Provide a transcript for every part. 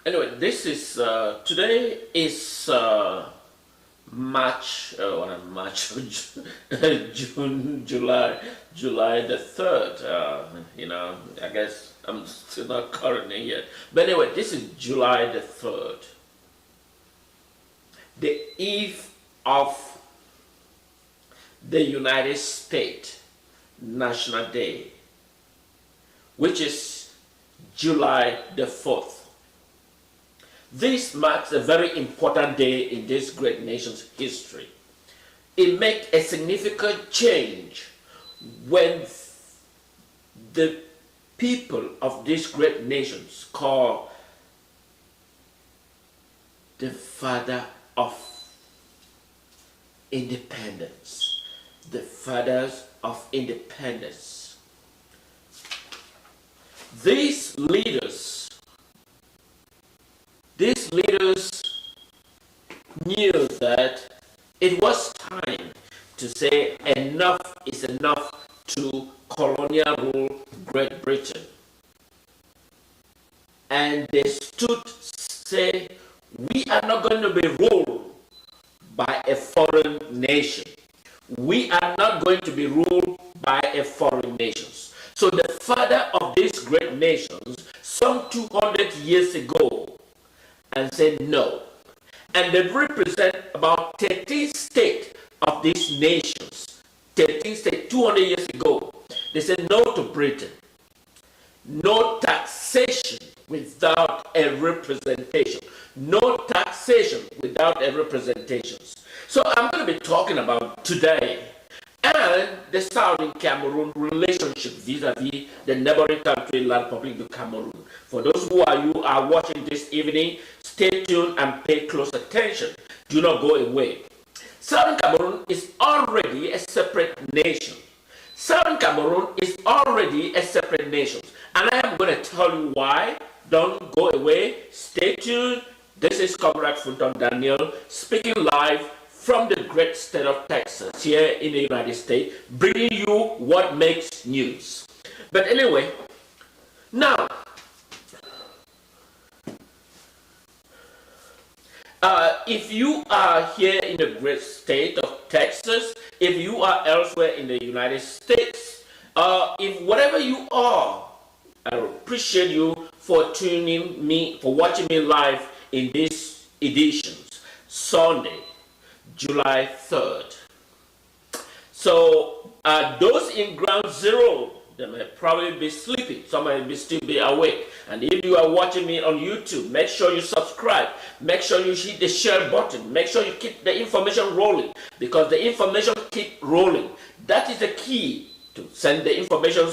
Anyway, this is today is March, March, June, July the 3rd. I guess I'm still not current yet. But anyway, this is July the 3rd, the eve of the United States National Day, which is July the 4th. This marks a very important day in this great nation's history. It makes a significant change when the people of these great nations call the father of independence, the fathers of independence. These leaders knew that it was time to say enough is enough to colonial rule Great Britain. And they stood say, we are not going to be ruled by a foreign nation. We are not going to be ruled by a foreign nation. So the father of these great nations, some 200 years ago, and said no. And they represent about 13 states of these nations. 13 states, 200 years ago. They said no to Britain. No taxation without a representation. No taxation without a representation. So I'm going to be talking about today and the Southern Cameroon relationship vis-a-vis the neighboring country, La Republique du Cameroun. For those who are watching this evening, stay tuned and pay close attention. Do not go away. Southern Cameroon is already a separate nation. Southern Cameroon is already a separate nation. And I am going to tell you why. Don't go away. Stay tuned. This is Comrade Funton Daniel speaking live from the great state of Texas here in the United States, bringing you what makes news. But anyway, now, if you are here in the great state of Texas, if you are elsewhere in the United States, if whatever you are, I appreciate you for tuning me, for watching me live in these editions, Sunday, July 3rd. So those in ground zero, they may probably be sleeping. Some may still be awake. And if you are watching me on YouTube, make sure you subscribe. Make sure you hit the share button. Make sure you keep the information rolling, because the information keep rolling. That is the key to send the information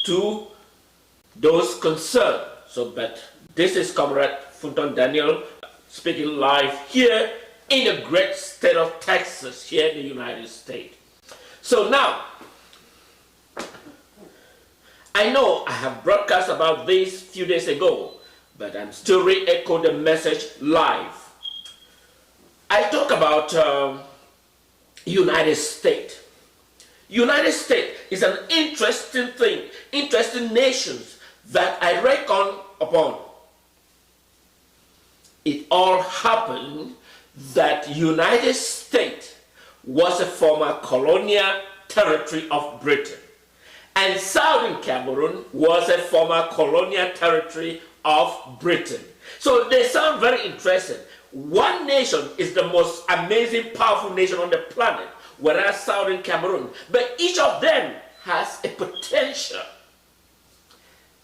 to those concerned. So, but this is Comrade Funton Daniel speaking live here in the great state of Texas, here in the United States. So now, I know I have broadcast about this a few days ago, but I'm still re-echo the message live. I talk about United States. United States is an interesting thing, interesting nations that I reckon upon. It all happened that United States was a former colonial territory of Britain, and Southern Cameroon was a former colonial territory of Britain. So they sound very interesting. One nation is the most amazing, powerful nation on the planet, whereas Southern Cameroon, but each of them has a potential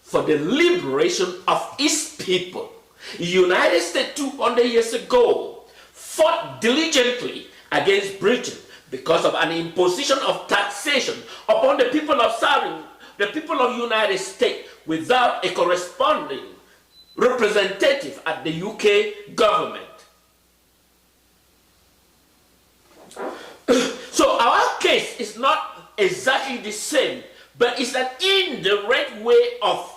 for the liberation of its people. United States 200 years ago fought diligently against Britain because of an imposition of taxation upon the people of the people of United States, without a corresponding representative at the UK government. So our case is not exactly the same, but it's an indirect way of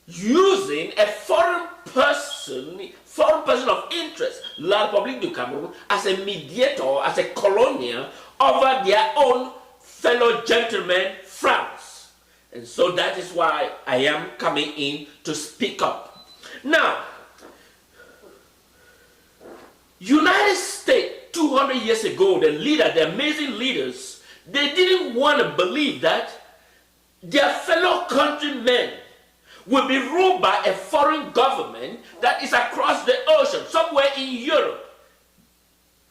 using a foreign person of interest, La Republique du Cameroun, as a mediator, as a colonial over their own fellow gentlemen, France. And so that is why I am coming in to speak up. Now, United States 200 years ago, the amazing leaders, they didn't want to believe that their fellow countrymen will be ruled by a foreign government that is across the ocean, somewhere in Europe,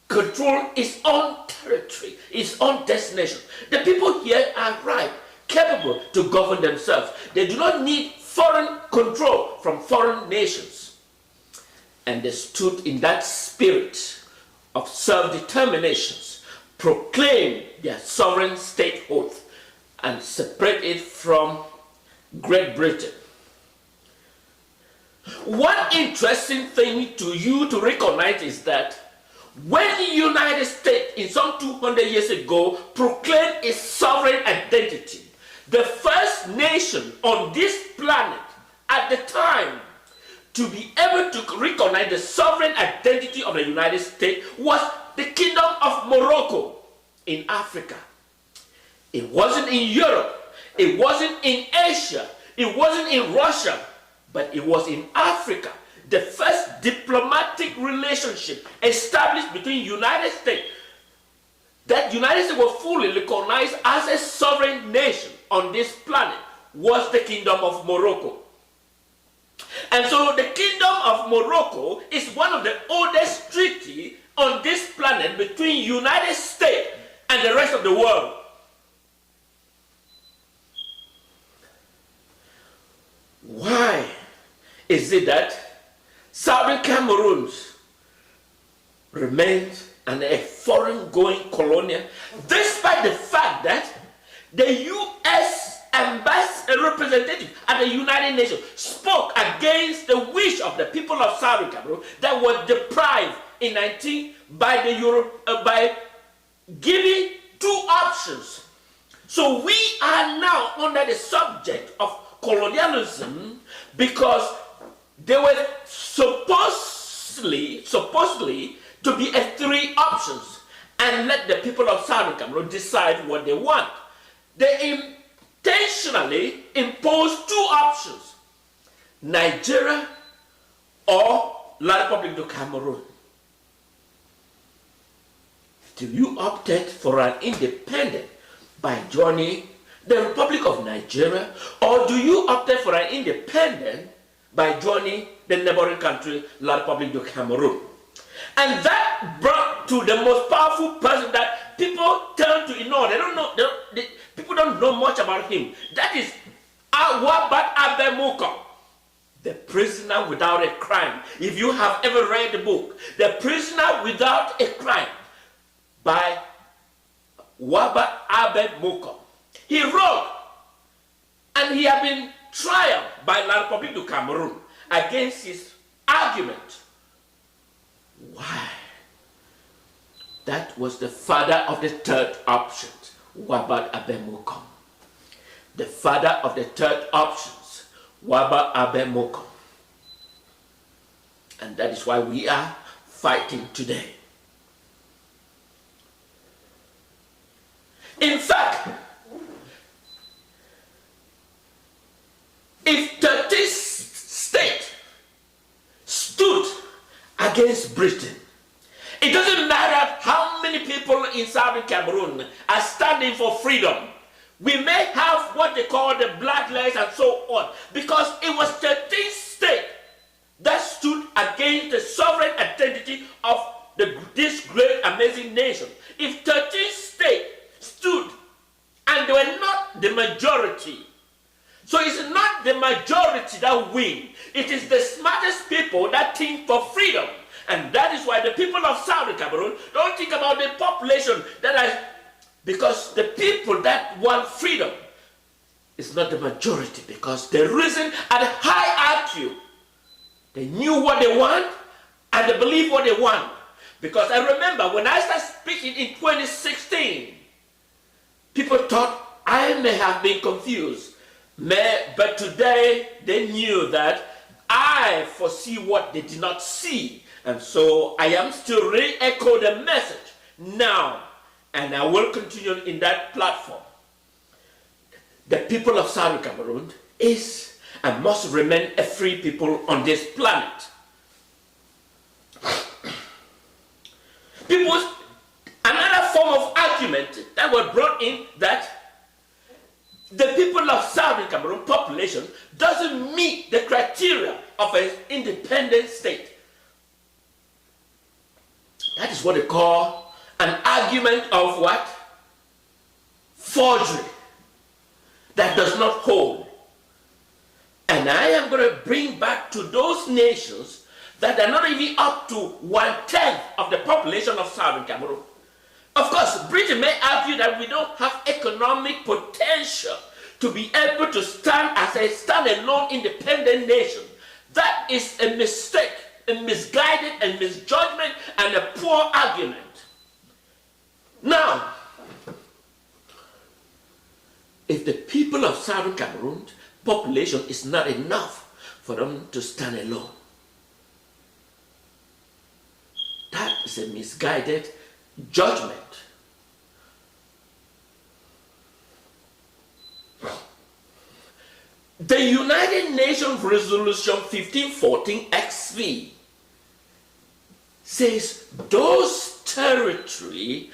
control its own territory, its own destination. The people here are right, capable to govern themselves. They do not need foreign control from foreign nations. And they stood in that spirit of self-determination, proclaimed their sovereign statehood, and separate it from Great Britain. One interesting thing to you to recognize is that when the United States, in some 200 years ago, proclaimed its sovereign identity, the first nation on this planet at the time to be able to recognize the sovereign identity of the United States was the Kingdom of Morocco in Africa. It wasn't in Europe, it wasn't in Asia, it wasn't in Russia, but it was in Africa. The first diplomatic relationship established between United States, that United States was fully recognized as a sovereign nation on this planet, was the Kingdom of Morocco. And so the Kingdom of Morocco is one of the oldest treaties on this planet between United States and the rest of the world. Why is it that Southern Cameroons remains a foreign-going colonial, despite the fact that the U.S. representative at the United Nations spoke against the wish of the people of Southern Cameroon that were deprived in 19 by giving two options. So we are now under the subject of colonialism because there were supposedly to be three options, and let the people of Southern Cameroon decide what they want. They intentionally imposed two options: Nigeria or La Republique du Cameroun. Do you opted for an independent by joining the Republic of Nigeria, or do you opt for an independent by joining the neighboring country, La Republique du Cameroun? And that brought to the most powerful person that people turn to ignore. They don't know. People don't know much about him. That is Wabat Abemuko, the prisoner without a crime. If you have ever read the book, The Prisoner Without a Crime, by Wabat Abemuko. He wrote, and he had been tried by La Republique du Cameroun against his argument. Why? That was the father of the third option, Wabat Abemuko. The father of the third options, Wabat Abemuko. And that is why we are fighting today. In fact, if 30 states stood against Britain, it doesn't matter how many people in Southern Cameroon are standing for freedom. We may have what they call the black legs and so on, because it was 13 states that stood against the sovereign identity of this great, amazing nation. If 13 states stood, and they were not the majority, so it's not the majority that win. It is the smartest people that think for freedom. And that is why the people of Southern Cameroon don't think about the population because the people that want freedom is not the majority, because they reason at a high IQ. They knew what they want and they believe what they want. Because I remember when I started speaking in 2016, people thought I may have been confused. But today they knew that I foresee what they did not see. And so I am still re-echo the message now, and I will continue in that platform. The people of Southern Cameroon is and must remain a free people on this planet. argument that was brought in that the people of Southern Cameroon population doesn't meet the criteria of an independent state. That is what they call an argument of what? Forgery. That does not hold. And I am going to bring back to those nations that are not even up to 1/10 of the population of Southern Cameroon. Of course, Britain may argue that we don't have economic potential to be able to stand as a standalone independent nation. That is a mistake, a misguided and misjudgment and a poor argument. Now, if the people of Southern Cameroon population is not enough for them to stand alone, that is a misguided judgment. The United Nations Resolution 1514 XV says those territories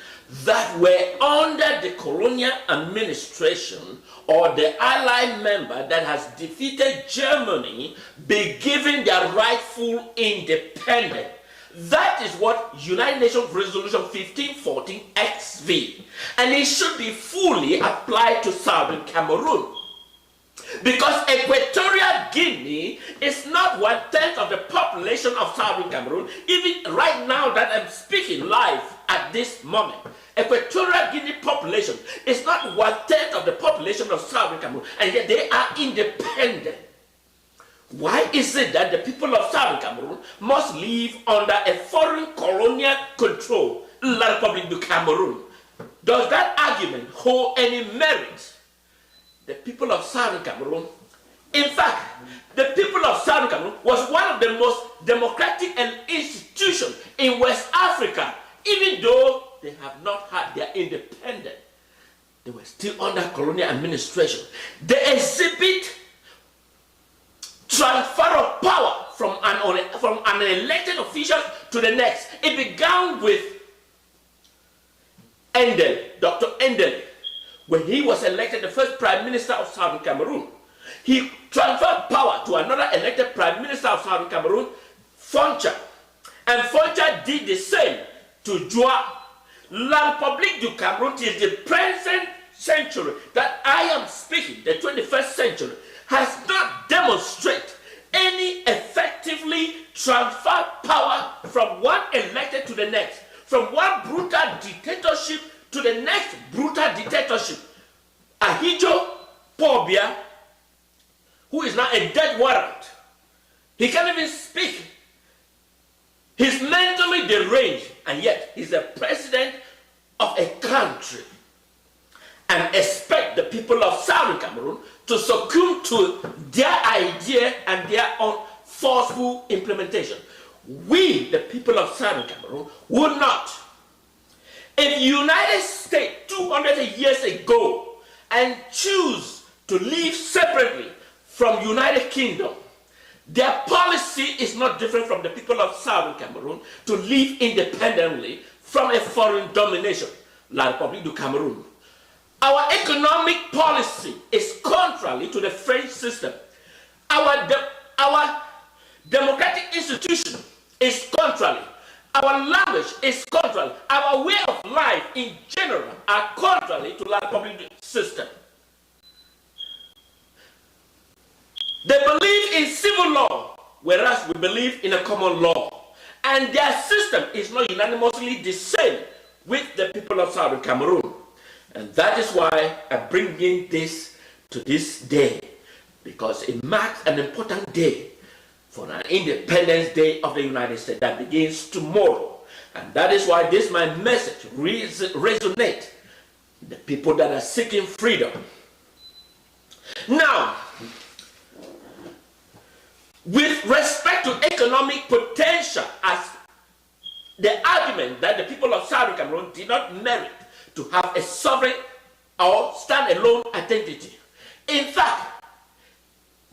that were under the colonial administration or the allied member that has defeated Germany be given their rightful independence. That is what United Nations Resolution 1514 XV, and it should be fully applied to Southern Cameroon. Because Equatorial Guinea is not 1/10 of the population of Southern Cameroon, even right now that I'm speaking live at this moment. Equatorial Guinea population is not 1/10 of the population of Southern Cameroon, and yet they are independent. Why is it that the people of Southern Cameroon must live under a foreign colonial control, La Republique du Cameroun? Does that argument hold any merit? The people of Southern Cameroon, in fact, the people of Southern Cameroon was one of the most democratic institutions in West Africa, even though they have not had their independence. They were still under colonial administration. They exhibit transfer of power from an elected official to the next. It began with Dr. Endel, when he was elected the first Prime Minister of Southern Cameroon. He transferred power to another elected Prime Minister of Southern Cameroon, Foncha. And Foncha did the same to Joa. La Republique du Cameroun is the present century that I am speaking, the 21st century, has not demonstrated any effectively transfer power from one elected to the next, from one brutal dictatorship to the next brutal dictatorship. Ahijo Pobia, who is now a dead warrant, he can't even speak. He's mentally deranged, and yet he's the president of a country. And expect the people of Southern Cameroon to succumb to their idea and their own forceful implementation. We, the people of Southern Cameroon, would not. If the United States 200 years ago and choose to live separately from United Kingdom, their policy is not different from the people of Southern Cameroon to live independently from a foreign domination, La Republique du Cameroun. Our economic policy is contrary to the French system. Our democratic institution is contrary. Our language is contrary. Our way of life in general are contrary to La Republique system. They believe in civil law, whereas we believe in a common law. And their system is not unanimously the same with the people of Southern Cameroon. And that is why I bring in this to this day, because it marks an important day for an Independence Day of the United States that begins tomorrow. And that is why this my message resonates the people that are seeking freedom. Now, with respect to economic potential, as the argument that the people of Southern Cameroon did not merit to have a sovereign or stand-alone identity. In fact,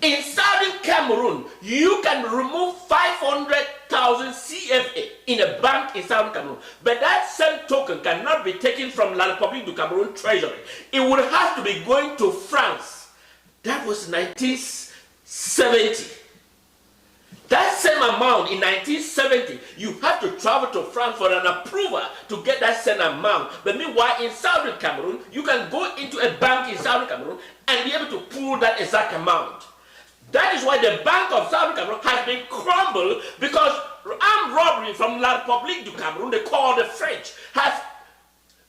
In Southern Cameroon, you can remove 500,000 CFA in a bank in Southern Cameroon, but that same token cannot be taken from La Republique du Cameroun treasury. It would have to be going to France. That was 1970. That same amount in 1970, you have to travel to France for an approval to get that same amount. But meanwhile, in Southern Cameroon, you can go into a bank in Southern Cameroon and be able to pull that exact amount. That is why the Bank of Southern Cameroon has been crumbled, because armed robbery from La Republique du Cameroun, they call the French, has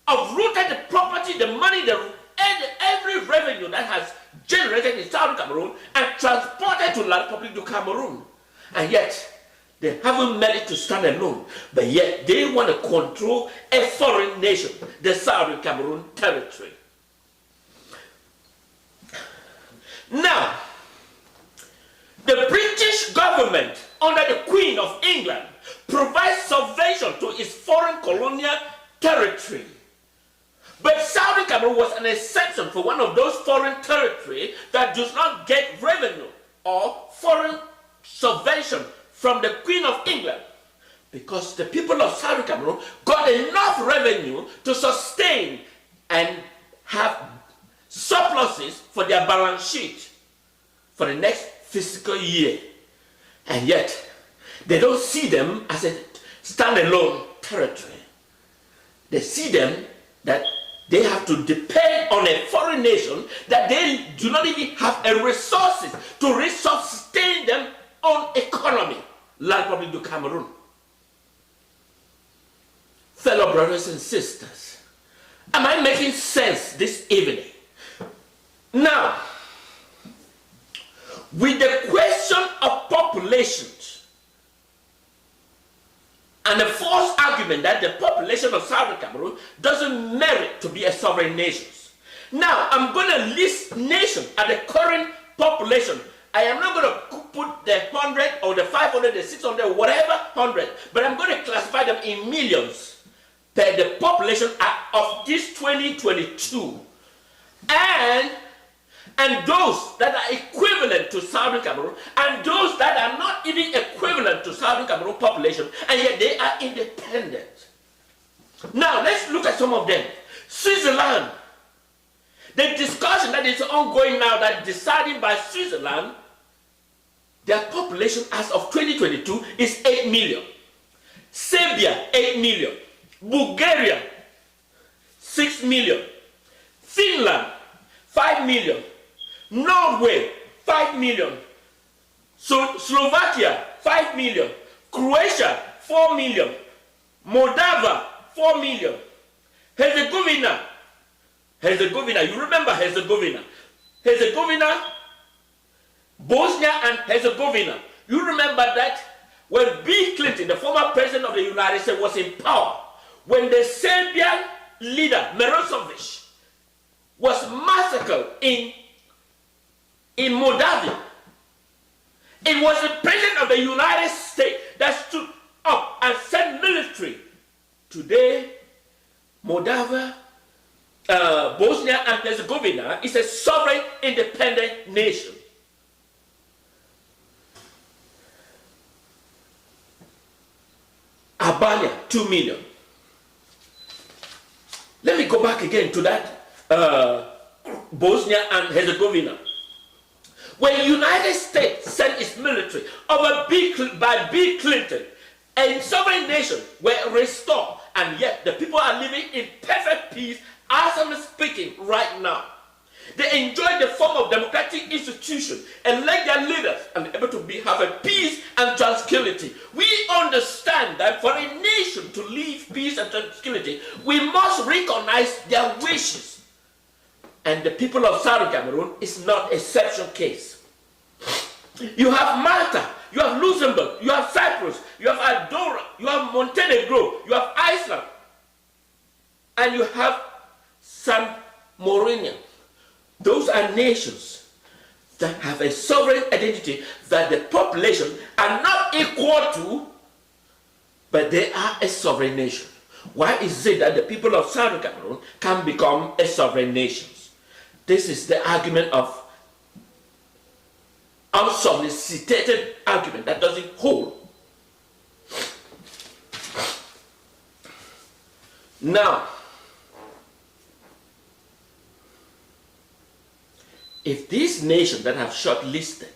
uprooted the property, the money, every revenue that has generated in Southern Cameroon and transported to La Republique du Cameroun. And yet, they haven't managed to stand alone, but yet they want to control a foreign nation, the Southern Cameroon territory. Now, the British government, under the Queen of England, provides subvention to its foreign colonial territory. But Southern Cameroon was an exception for one of those foreign territories that does not get revenue or foreign subvention from the Queen of England, because the people of Southern Cameroon got enough revenue to sustain and have surpluses for their balance sheet for the next fiscal year. And yet, they don't see them as a standalone territory. They see them that they have to depend on a foreign nation that they do not even have the resources to sustain them own economy, La Republique du Cameroun. Fellow brothers and sisters, am I making sense this evening? Now, with the question of populations and the false argument that the population of Southern Cameroon doesn't merit to be a sovereign nation. Now, I'm going to list nations at the current population. I am not going to put the 100 or the 500, the 600, whatever 100, but I'm going to classify them in millions per the population of this 2022. And those that are equivalent to Southern Cameroon, and those that are not even equivalent to Southern Cameroon population, and yet they are independent. Now, let's look at some of them. Switzerland. The discussion that is ongoing now, that decided by Switzerland, their population as of 2022 is 8 million. Serbia, 8 million. Bulgaria, 6 million. Finland, 5 million. Norway, 5 million. Slovakia, 5 million. Croatia, 4 million. Moldova, 4 million. Herzegovina, you remember Herzegovina. Bosnia and Herzegovina. You remember that when Bill Clinton, the former president of the United States, was in power, when the Serbian leader, Milosevic, was massacred in Moldavia, it was the president of the United States that stood up and sent military. Today, Moldova, Bosnia and Herzegovina is a sovereign, independent nation. Albania, 2 million. Let me go back again to that Bosnia and Herzegovina. When the United States sent its military by Bill Clinton, a sovereign nation were restored, and yet the people are living in perfect peace as I'm speaking right now. They enjoy the form of democratic institution, elect their leaders, and able to have a peace and tranquility. We understand that for a nation to live peace and tranquility, we must recognize their wishes. And the people of Southern Cameroon is not an exception case. You have Malta, you have Luxembourg, you have Cyprus, you have Andorra, you have Montenegro, you have Iceland, and you have San Marino. Those are nations that have a sovereign identity that the population are not equal to, but they are a sovereign nation. Why is it that the people of Southern Cameroon can become a sovereign nation? This is the argument of unsolicited argument that doesn't hold. Now, if these nations that have shortlisted,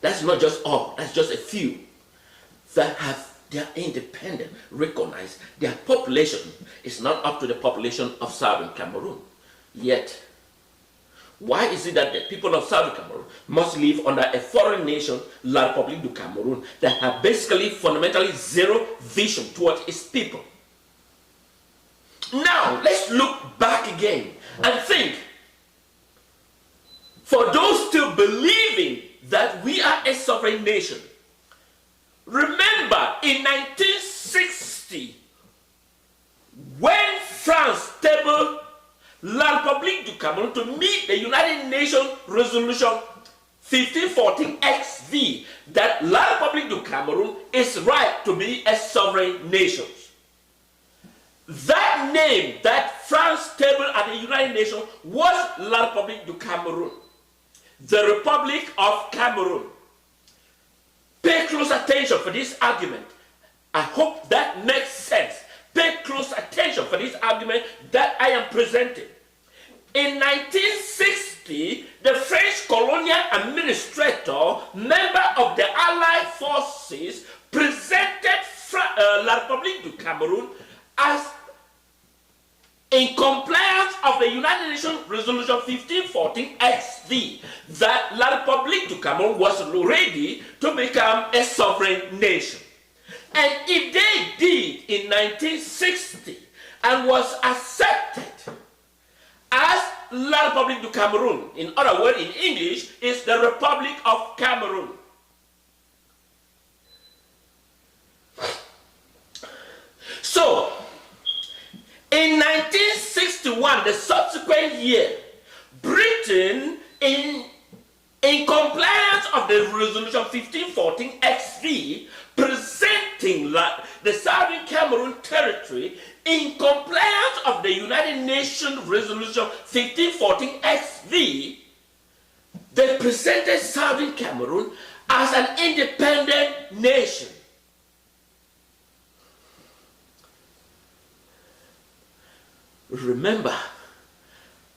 that's not just all, that's just a few, that have their independent, recognized, their population is not up to the population of Southern Cameroon. Yet, why is it that the people of Southern Cameroon must live under a foreign nation, La Republique du Cameroun, that have basically fundamentally zero vision towards its people? Now, let's look back again and think, for those still believing that we are a sovereign nation, remember in 1960, when France tabled La Republique du Cameroun to meet the United Nations Resolution 1514 XV, that La Republique du Cameroun is right to be a sovereign nation. That name that France tabled at the United Nations was La Republique du Cameroun, the Republic of Cameroon. Pay close attention for this argument. I hope that makes sense. Pay close attention for this argument that I am presenting. In 1960, the French colonial administrator, member of the Allied forces, presented La Republique du Cameroun as in compliance of the United Nations Resolution 1514 XV, that La Republique du Cameroun was ready to become a sovereign nation. And if they did in 1960 and was accepted as La Republique du Cameroun, in other words, in English, is the Republic of Cameroon. So, in 1961, the subsequent year, Britain, in compliance of the Resolution 1514 XV, presenting the Southern Cameroon territory in compliance of the United Nations Resolution 1514 XV, they presented Southern Cameroon as an independent nation. Remember,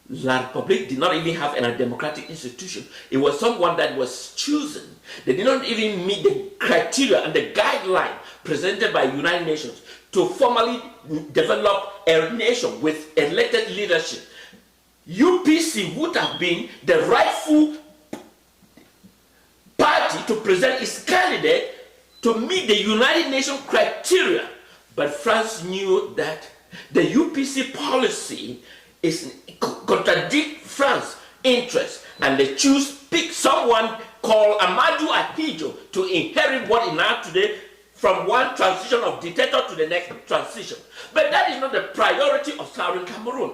La Republique did not even have a democratic institution. It was someone that was chosen. They did not even meet the criteria and the guideline presented by United Nations to formally develop a nation with elected leadership. UPC would have been the rightful party to present its candidate to meet the United Nations criteria. But France knew that the UPC policy contradict France's interests, and they pick someone called Amadou Ahidjo to inherit what is now today, from one transition of dictator to the next transition. But that is not the priority of Southern Cameroon.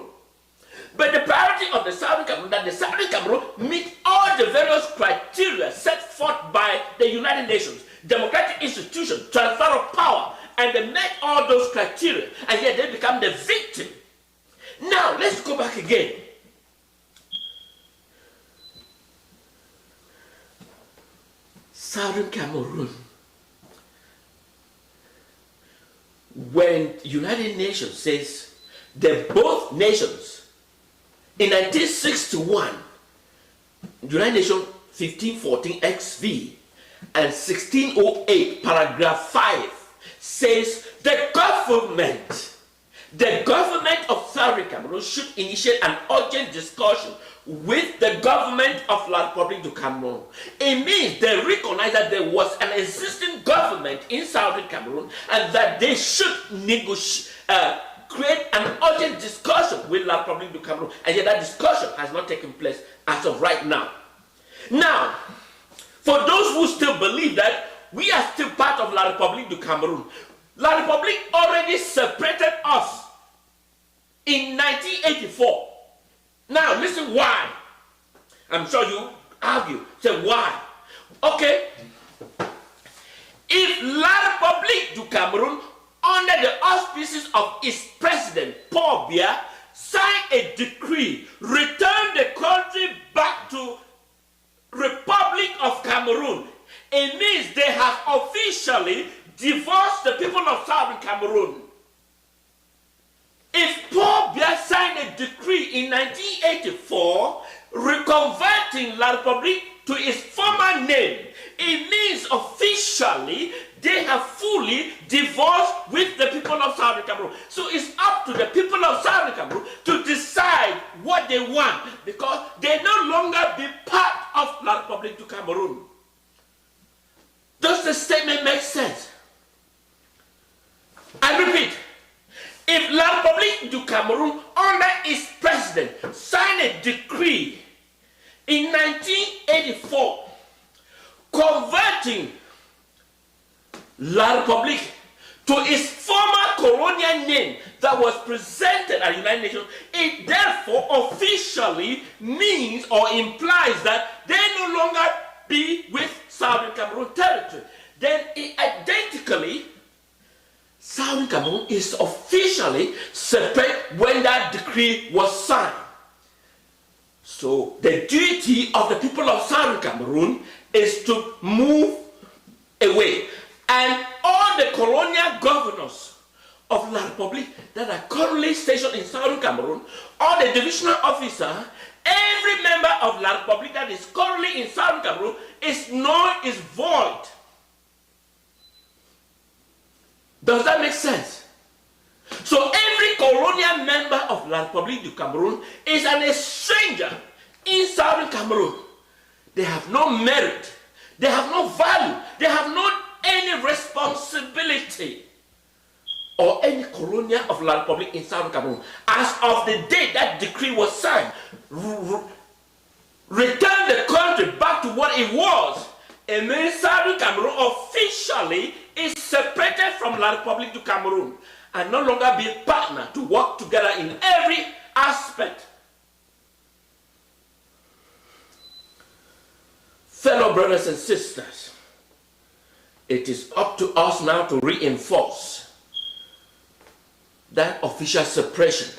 But the priority of the Southern Cameroon, that the Southern Cameroon meet all the various criteria set forth by the United Nations, democratic institution, transfer of power, and they met all those criteria, and yet they become the victim. Now, let's go back again. Southern Cameroon. When United Nations says that both nations, in 1961, United Nations 1514 XV and 1608 paragraph 5 says the government of Southern Cameroon should initiate an urgent discussion with the government of La Republique du Cameroun. It means they recognize that there was an existing government in Southern Cameroon and that they should create an urgent discussion with La Republique du Cameroun. And yet that discussion has not taken place as of right now. Now, for those who still believe that we are still part of La Republique du Cameroun, La Republique already separated us in 1984. Now, listen why. I'm sure you argue. Say why. Okay. If La Republique du Cameroun, under the auspices of its president, Paul Biya, signed a decree, returned the country back to Republic of Cameroon, officially divorced the people of Southern Cameroon. If Paul Biya signed a decree in 1984 reconverting La Republique to its former name, it means officially they have fully divorced with the people of Southern Cameroon. So it's up to the people of Southern Cameroon to decide what they want, because they no longer be part of La Republique du Cameroun. Does the statement make sense? I repeat, if La Republique du Cameroun, under its president, signed a decree in 1984 converting La Republique to its former colonial name that was presented at the United Nations, it therefore officially means or implies that they no longer be with Southern Cameroon territory. Then identically, Southern Cameroon is officially separate when that decree was signed. So the duty of the people of Southern Cameroon is to move away. And all the colonial governors of La Republique that are currently stationed in Southern Cameroon, all the divisional officer, every member of La Republique that is currently in Southern Cameroon is void. Does that make sense? So every colonial member of La Republique du Cameroun is a stranger in Southern Cameroon. They have no merit, they have no value, they have no any responsibility or any colonial of La Republique in Southern Cameroon. As of the day that decree was signed, return the country back to what it was. It means Southern Cameroon officially is separated from La Republique du Cameroun and no longer be a partner to work together in every aspect. Fellow brothers and sisters, it is up to us now to reinforce that official separation.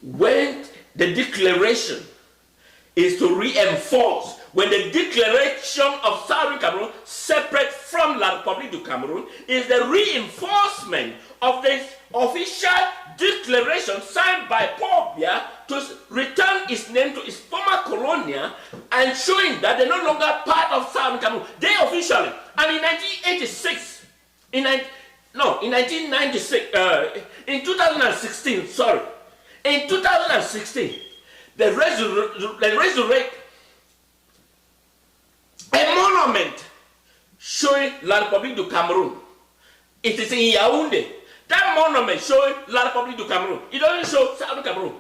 When the declaration is to reinforce, when the declaration of Southern Cameroon separate from La Republique du Cameroun is the reinforcement of the official declaration signed by Paul Biya to return its name to its former colonial and showing that they're no longer part of Southern Cameroon. They officially, and in 1986, in 2016, they resurrect a monument showing La Republique du Cameroun. It is in Yaoundé. That monument showing La Republique du Cameroun. It doesn't show Southern Cameroon.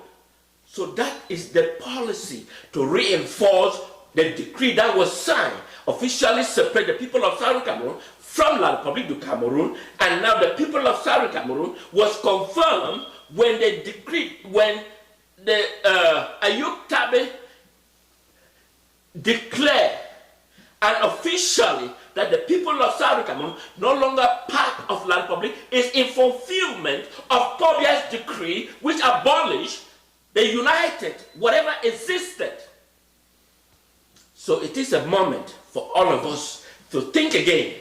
So that is the policy to reinforce the decree that was signed, officially separate the people of Southern Cameroon from La Republique du Cameroun, and now the people of Southern Cameroon was confirmed when the decree, when the Ayub Tabe declared and officially that the people of Southern Cameroon, no longer part of La Republique, is in fulfillment of Paul Biya's decree, which abolished the united, whatever existed. So it is a moment for all of us to think again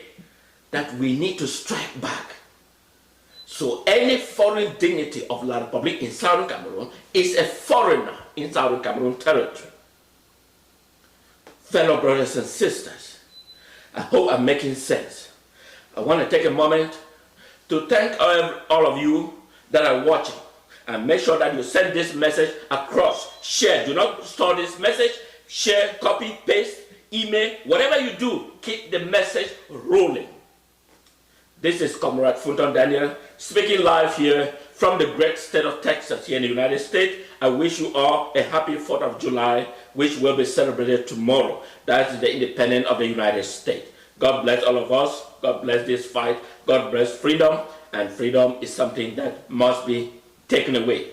that we need to strike back. So any foreign dignity of La Republique in Southern Cameroon is a foreigner in Southern Cameroon territory. Fellow brothers and sisters, I hope I'm making sense. I want to take a moment to thank all of you that are watching, and make sure that you send this message across. Share. Do not store this message. Share, copy, paste, email, whatever you do, keep the message rolling. This is Comrade Funton Daniel speaking live here from the great state of Texas here in the United States. I wish you all a happy 4th of July, which will be celebrated tomorrow. That is the independence of the United States. God bless all of us. God bless this fight. God bless freedom. And freedom is something that must be taken away.